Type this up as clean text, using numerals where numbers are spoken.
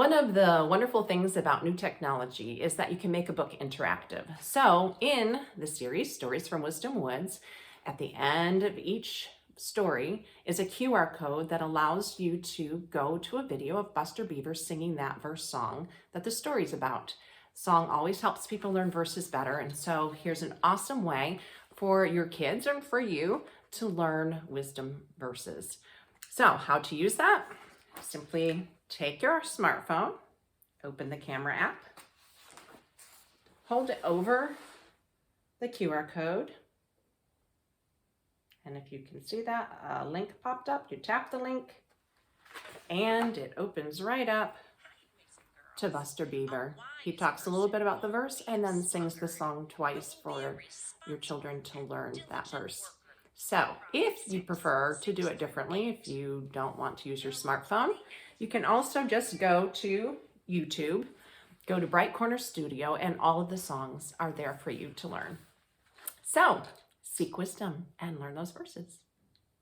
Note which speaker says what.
Speaker 1: One of the wonderful things about new technology is that you can make a book interactive. So in the series, Stories from Wisdom Woods, at the end of each story is a QR code that allows you to go to a video of Buster Beaver singing that verse song that the story's about. Song always helps people learn verses better, and so here's an awesome way for your kids and for you to learn wisdom verses. So how to use that? Simply take your smartphone, open the camera app, hold it over the QR code, and if you can see that, a link popped up. You tap the link, and it opens right up to Buster Beaver. He talks a little bit about the verse and then sings the song twice for your children to learn that verse. So if you prefer to do it differently, if you don't want to use your smartphone, you can also just go to YouTube, go to Bright Corner Studio, and all of the songs are there for you to learn. So seek wisdom and learn those verses.